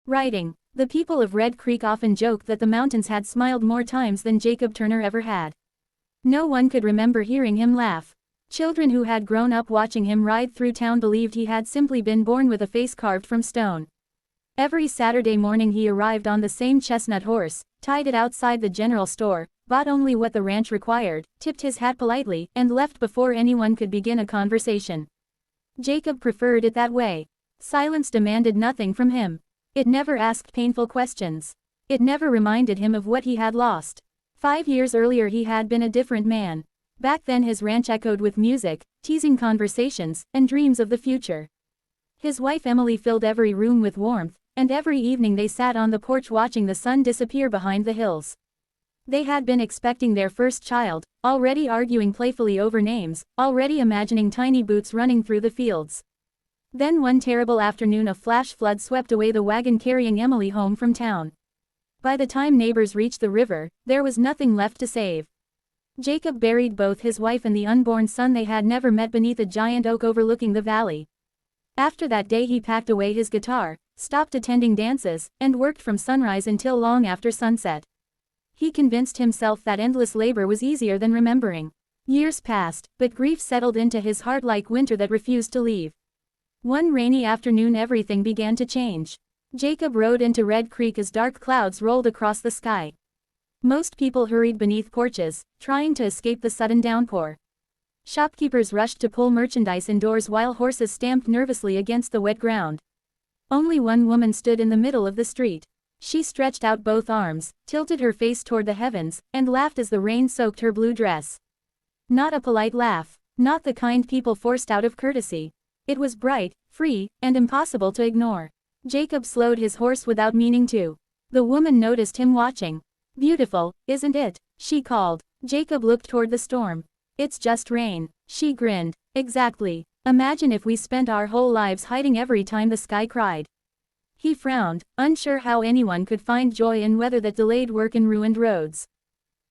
Writing. The people of Red Creek often joked that the mountains had smiled more times than Jacob Turner ever had. No one could remember hearing him laugh. Children who had grown up watching him ride through town believed he had simply been born with a face carved from stone. Every Saturday morning he arrived on the same chestnut horse, tied it outside the general store, bought only what the ranch required, tipped his hat politely, and left before anyone could begin a conversation. Jacob preferred it that way. Silence demanded nothing from him. It never asked painful questions. It never reminded him of what he had lost. 5 years earlier he had been a different man. Back then his ranch echoed with music, teasing conversations, and dreams of the future. His wife Emily filled every room with warmth, and every evening they sat on the porch watching the sun disappear behind the hills. They had been expecting their first child, already arguing playfully over names, already imagining tiny boots running through the fields. Then one terrible afternoon a flash flood swept away the wagon carrying Emily home from town. By the time neighbors reached the river, there was nothing left to save. Jacob buried both his wife and the unborn son they had never met beneath a giant oak overlooking the valley. After that day he packed away his guitar, stopped attending dances, and worked from sunrise until long after sunset. He convinced himself that endless labor was easier than remembering. Years passed, but grief settled into his heart like winter that refused to leave. One rainy afternoon everything began to change. Jacob rode into Red Creek as dark clouds rolled across the sky. Most people hurried beneath porches, trying to escape the sudden downpour. Shopkeepers rushed to pull merchandise indoors while horses stamped nervously against the wet ground. Only one woman stood in the middle of the street. She stretched out both arms, tilted her face toward the heavens, and laughed as the rain soaked her blue dress. Not a polite laugh, not the kind people forced out of courtesy. It was bright, free, and impossible to ignore. Jacob slowed his horse without meaning to. The woman noticed him watching. "Beautiful, isn't it?" she called. Jacob looked toward the storm. "It's just rain." She grinned. "Exactly. Imagine if we spent our whole lives hiding every time the sky cried." He frowned, unsure how anyone could find joy in weather that delayed work and ruined roads.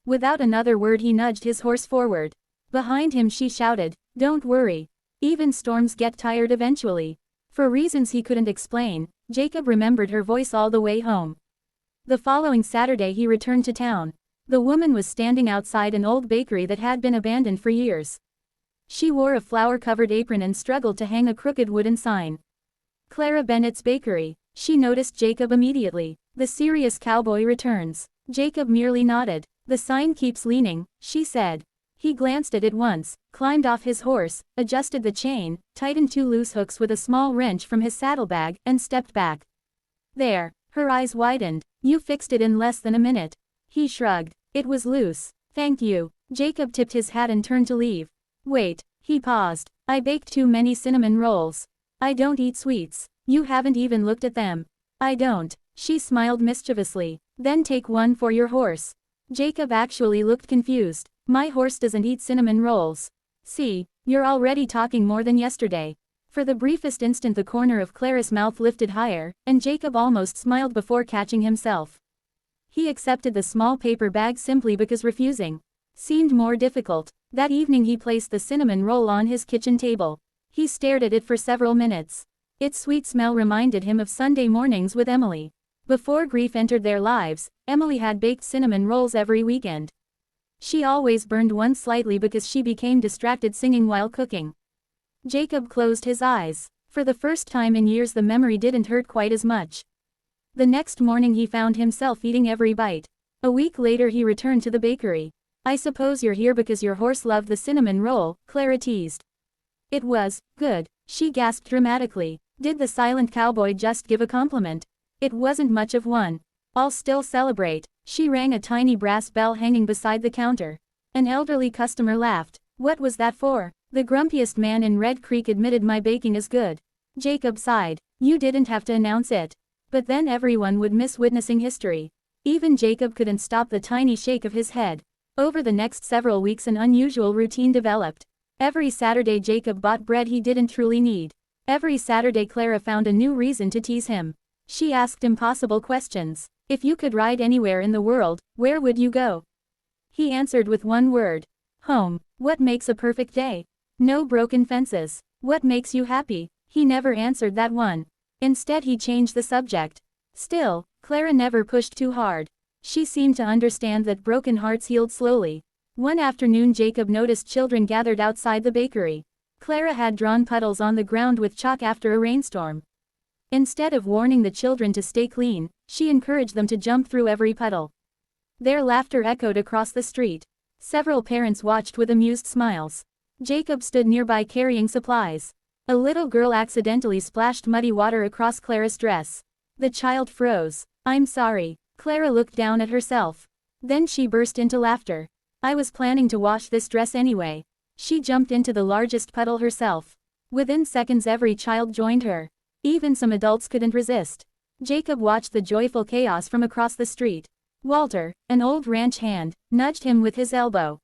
Without another word he nudged his horse forward. Behind him she shouted, "Don't worry. Even storms get tired eventually." For reasons he couldn't explain, Jacob remembered her voice all the way home. The following Saturday he returned to town. The woman was standing outside an old bakery that had been abandoned for years. She wore a flour-covered apron and struggled to hang a crooked wooden sign. "Clara Bennett's Bakery." She noticed Jacob immediately. "The serious cowboy returns." Jacob merely nodded. "The sign keeps leaning," she said. He glanced at it once, climbed off his horse, adjusted the chain, tightened 2 loose hooks with a small wrench from his saddlebag, and stepped back. "There." Her eyes widened. "You fixed it in less than a minute." He shrugged. "It was loose. Thank you." Jacob tipped his hat and turned to leave. "Wait." He paused. "I baked too many cinnamon rolls. I don't eat sweets. You haven't even looked at them." "I don't." She smiled mischievously. "Then take one for your horse." Jacob actually looked confused. "My horse doesn't eat cinnamon rolls." "See, you're already talking more than yesterday." For the briefest instant the corner of Clara's mouth lifted higher, and Jacob almost smiled before catching himself. He accepted the small paper bag simply because refusing seemed more difficult. That evening he placed the cinnamon roll on his kitchen table. He stared at it for several minutes. Its sweet smell reminded him of Sunday mornings with Emily. Before grief entered their lives, Emily had baked cinnamon rolls every weekend. She always burned one slightly because she became distracted singing while cooking. Jacob closed his eyes. For the first time in years the memory didn't hurt quite as much. The next morning he found himself eating every bite. A week later he returned to the bakery. "I suppose you're here because your horse loved the cinnamon roll," Clara teased. "It was good," she gasped dramatically. Did the silent cowboy just give a compliment? It wasn't much of one. "I'll still celebrate." She rang a tiny brass bell hanging beside the counter. An elderly customer laughed. "What was that for?" "The grumpiest man in Red Creek admitted my baking is good." Jacob sighed. "You didn't have to announce it." But then everyone would miss witnessing history. Even Jacob couldn't stop the tiny shake of his head. Over the next several weeks an unusual routine developed. Every Saturday Jacob bought bread he didn't truly need. Every Saturday Clara found a new reason to tease him. She asked impossible questions. "If you could ride anywhere in the world, where would you go?" He answered with one word. "Home." "What makes a perfect day?" "No broken fences." "What makes you happy?" He never answered that one. Instead he changed the subject. Still, Clara never pushed too hard. She seemed to understand that broken hearts healed slowly. One afternoon Jacob noticed children gathered outside the bakery. Clara had drawn puddles on the ground with chalk after a rainstorm. Instead of warning the children to stay clean, she encouraged them to jump through every puddle. Their laughter echoed across the street. Several parents watched with amused smiles. Jacob stood nearby carrying supplies. A little girl accidentally splashed muddy water across Clara's dress. The child froze. "I'm sorry." Clara looked down at herself. Then she burst into laughter. "I was planning to wash this dress anyway." She jumped into the largest puddle herself. Within seconds every child joined her. Even some adults couldn't resist. Jacob watched the joyful chaos from across the street. Walter, an old ranch hand, nudged him with his elbow.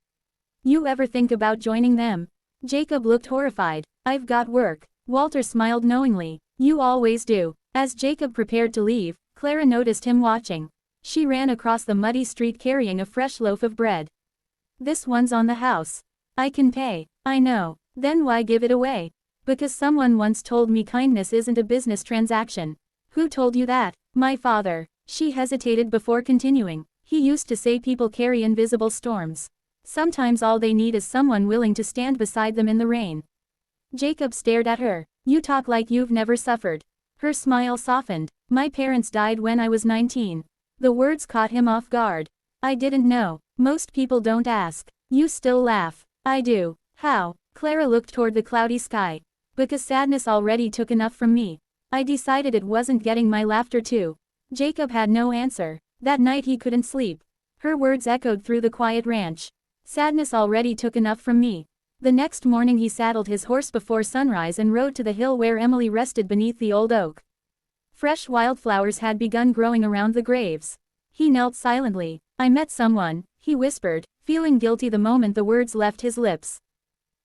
"You ever think about joining them?" Jacob looked horrified. "I've got work." Walter smiled knowingly. "You always do." As Jacob prepared to leave, Clara noticed him watching. She ran across the muddy street carrying a fresh loaf of bread. "This one's on the house. I can pay." "I know. Then why give it away?" "Because someone once told me kindness isn't a business transaction." "Who told you that?" "My father." She hesitated before continuing. "He used to say people carry invisible storms. Sometimes all they need is someone willing to stand beside them in the rain." Jacob stared at her. "You talk like you've never suffered." Her smile softened. "My parents died when I was 19. The words caught him off guard. "I didn't know." "Most people don't ask." "You still laugh." "I do." "How?" Clara looked toward the cloudy sky. "Because sadness already took enough from me. I decided it wasn't getting my laughter too." Jacob had no answer. That night he couldn't sleep. Her words echoed through the quiet ranch. Sadness already took enough from me. The next morning he saddled his horse before sunrise and rode to the hill where Emily rested beneath the old oak. Fresh wildflowers had begun growing around the graves. He knelt silently. "I met someone," he whispered, feeling guilty the moment the words left his lips.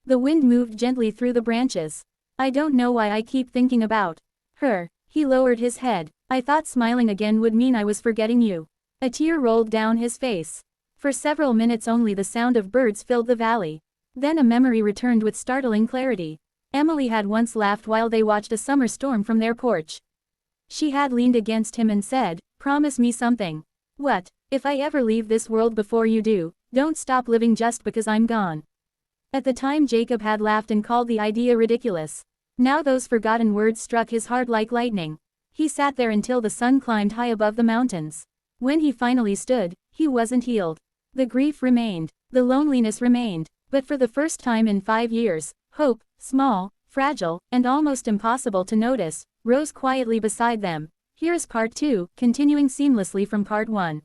The wind moved gently through the branches. "I don't know why I keep thinking about her." He lowered his head. "I thought smiling again would mean I was forgetting you." A tear rolled down his face. For several minutes only the sound of birds filled the valley. Then a memory returned with startling clarity. Emily had once laughed while they watched a summer storm from their porch. She had leaned against him and said, "Promise me something." "What?" "If I ever leave this world before you do, don't stop living just because I'm gone." At the time Jacob had laughed and called the idea ridiculous. Now those forgotten words struck his heart like lightning. He sat there until the sun climbed high above the mountains. When he finally stood, he wasn't healed. The grief remained. The loneliness remained. But for the first time in 5 years, hope, small, fragile, and almost impossible to notice, rose quietly beside them. Here's part 2, continuing seamlessly from part 1.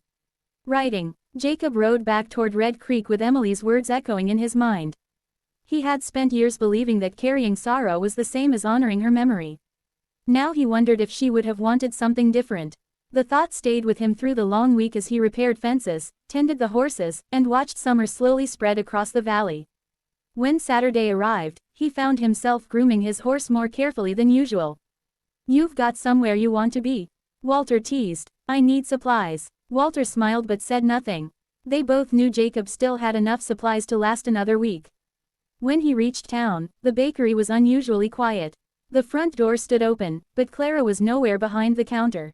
Writing. Jacob rode back toward Red Creek with Emily's words echoing in his mind. He had spent years believing that carrying sorrow was the same as honoring her memory. Now he wondered if she would have wanted something different. The thought stayed with him through the long week as he repaired fences, tended the horses, and watched summer slowly spread across the valley. When Saturday arrived, he found himself grooming his horse more carefully than usual. "You've got somewhere you want to be," Walter teased. "I need supplies." Walter smiled but said nothing. They both knew Jacob still had enough supplies to last another week. When he reached town, the bakery was unusually quiet. The front door stood open, but Clara was nowhere behind the counter.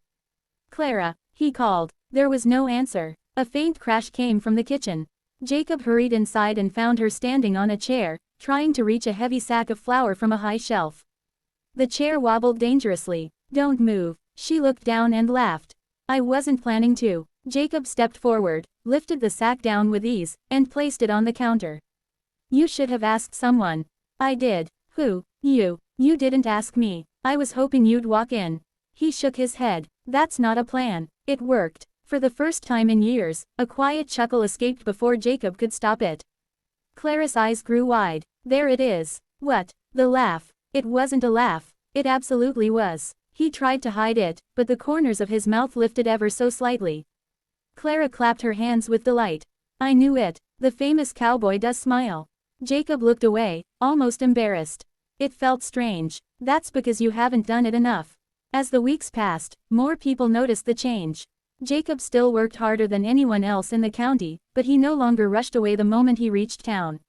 "Clara," he called. There was no answer. A faint crash came from the kitchen. Jacob hurried inside and found her standing on a chair, trying to reach a heavy sack of flour from a high shelf. The chair wobbled dangerously. "Don't move." She looked down and laughed. "I wasn't planning to." Jacob stepped forward, lifted the sack down with ease, and placed it on the counter. "You should have asked someone." "I did." "Who?" "You. You didn't ask me. I was hoping you'd walk in." He shook his head. "That's not a plan." It worked. For the first time in years, a quiet chuckle escaped before Jacob could stop it. Clara's eyes grew wide. "There it is." "What?" "The laugh." It wasn't a laugh. It absolutely was. He tried to hide it, but the corners of his mouth lifted ever so slightly. Clara clapped her hands with delight. "I knew it. The famous cowboy does smile." Jacob looked away, almost embarrassed. It felt strange. "That's because you haven't done it enough." As the weeks passed, more people noticed the change. Jacob still worked harder than anyone else in the county, but he no longer rushed away the moment he reached town.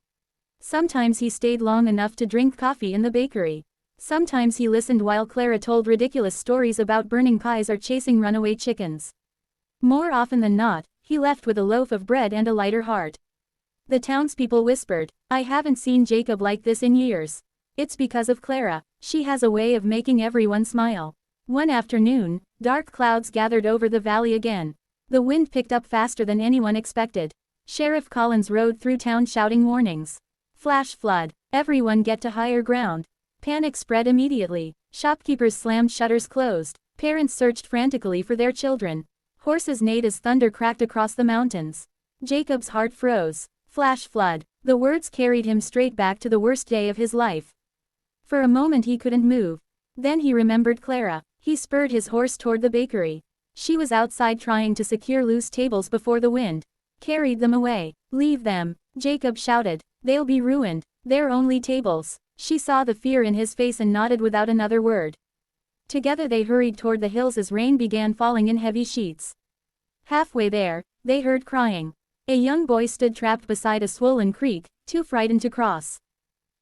Sometimes he stayed long enough to drink coffee in the bakery. Sometimes he listened while Clara told ridiculous stories about burning pies or chasing runaway chickens. More often than not, he left with a loaf of bread and a lighter heart. The townspeople whispered, "I haven't seen Jacob like this in years. It's because of Clara. She has a way of making everyone smile." One afternoon, dark clouds gathered over the valley again. The wind picked up faster than anyone expected. Sheriff Collins rode through town shouting warnings. Flash flood. Everyone get to higher ground. Panic spread immediately. Shopkeepers slammed shutters closed. Parents searched frantically for their children. Horses neighed as thunder cracked across the mountains. Jacob's heart froze. Flash flood. The words carried him straight back to the worst day of his life. For a moment he couldn't move. Then he remembered Clara. He spurred his horse toward the bakery. She was outside trying to secure loose tables before the wind carried them away. "Leave them," Jacob shouted. "They'll be ruined. They're only tables." She saw the fear in his face and nodded without another word. Together they hurried toward the hills as rain began falling in heavy sheets. Halfway there, they heard crying. A young boy stood trapped beside a swollen creek, too frightened to cross.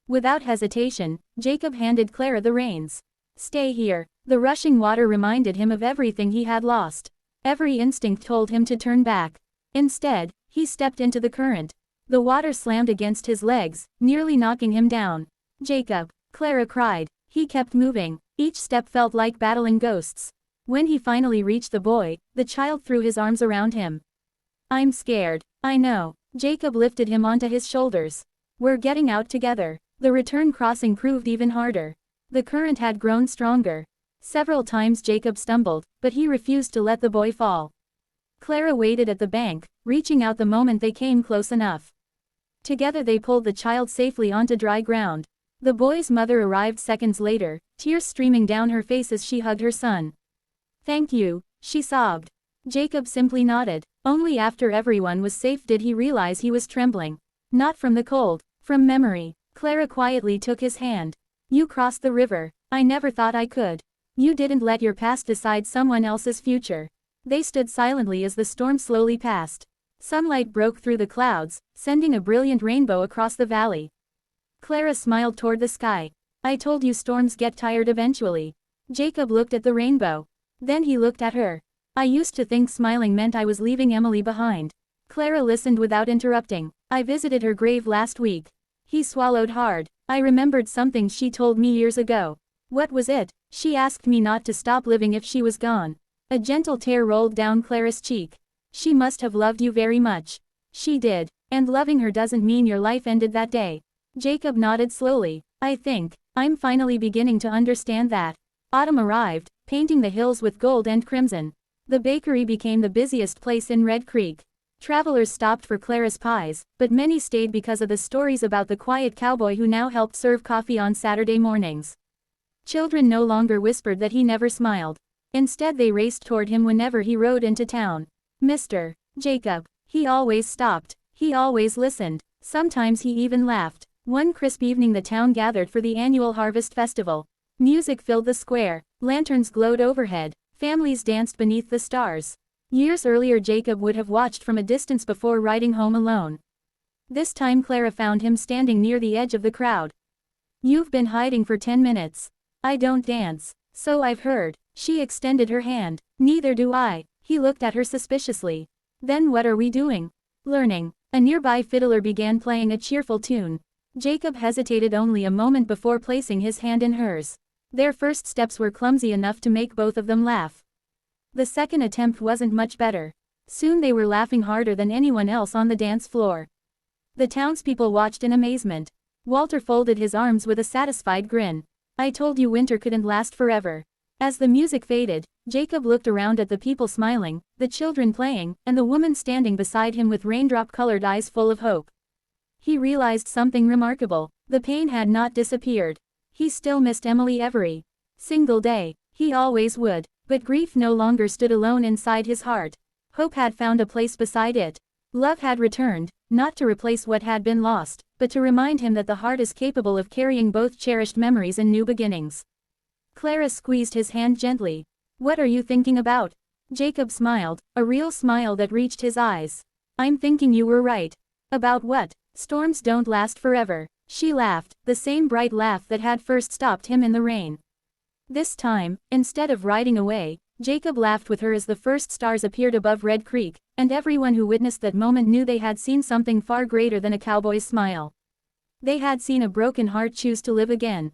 Without hesitation, Jacob handed Clara the reins. "Stay here." The rushing water reminded him of everything he had lost. Every instinct told him to turn back. Instead, he stepped into the current. The water slammed against his legs, nearly knocking him down. "Jacob!" Clara cried. He kept moving. Each step felt like battling ghosts. When he finally reached the boy, the child threw his arms around him. "I'm scared." "I know." Jacob lifted him onto his shoulders. "We're getting out together." The return crossing proved even harder. The current had grown stronger. Several times Jacob stumbled, but he refused to let the boy fall. Clara waited at the bank, reaching out the moment they came close enough. Together they pulled the child safely onto dry ground. The boy's mother arrived seconds later, tears streaming down her face as she hugged her son. "Thank you," she sobbed. Jacob simply nodded. Only after everyone was safe did he realize he was trembling. Not from the cold, from memory. Clara quietly took his hand. "You crossed the river. I never thought I could. You didn't let your past decide someone else's future." They stood silently as the storm slowly passed. Sunlight broke through the clouds, sending a brilliant rainbow across the valley. Clara smiled toward the sky. "I told you storms get tired eventually." Jacob looked at the rainbow. Then he looked at her. "I used to think smiling meant I was leaving Emily behind." Clara listened without interrupting. "I visited her grave last week." He swallowed hard. "I remembered something she told me years ago." "What was it?" "She asked me not to stop living if she was gone." A gentle tear rolled down Clara's cheek. "She must have loved you very much." "She did. And loving her doesn't mean your life ended that day." Jacob nodded slowly. I'm finally beginning to understand that." Autumn arrived, painting the hills with gold and crimson. The bakery became the busiest place in Red Creek. Travelers stopped for Clara's pies, but many stayed because of the stories about the quiet cowboy who now helped serve coffee on Saturday mornings. Children no longer whispered that he never smiled. Instead they raced toward him whenever he rode into town. "Mr. Jacob." He always stopped. He always listened. Sometimes he even laughed. One crisp evening the town gathered for the annual Harvest Festival. Music filled the square. Lanterns glowed overhead. Families danced beneath the stars. Years earlier Jacob would have watched from a distance before riding home alone. This time Clara found him standing near the edge of the crowd. "You've been hiding for 10 minutes. I don't dance." "So I've heard." She extended her hand. "Neither do I." He looked at her suspiciously. "Then what are we doing?" "Learning." A nearby fiddler began playing a cheerful tune. Jacob hesitated only a moment before placing his hand in hers. Their first steps were clumsy enough to make both of them laugh. The second attempt wasn't much better. Soon they were laughing harder than anyone else on the dance floor. The townspeople watched in amazement. Walter folded his arms with a satisfied grin. "I told you winter couldn't last forever." As the music faded, Jacob looked around at the people smiling, the children playing, and the woman standing beside him with raindrop-colored eyes full of hope. He realized something remarkable. The pain had not disappeared. He still missed Emily every single day. He always would. But grief no longer stood alone inside his heart. Hope had found a place beside it. Love had returned, not to replace what had been lost, but to remind him that the heart is capable of carrying both cherished memories and new beginnings. Clara squeezed his hand gently. "What are you thinking about?" Jacob smiled, a real smile that reached his eyes. "I'm thinking you were right." "About what?" "Storms don't last forever. She laughed, the same bright laugh that had first stopped him in the rain. This time, instead of riding away, Jacob laughed with her as the first stars appeared above Red Creek, and everyone who witnessed that moment knew they had seen something far greater than a cowboy's smile. They had seen a broken heart choose to live again.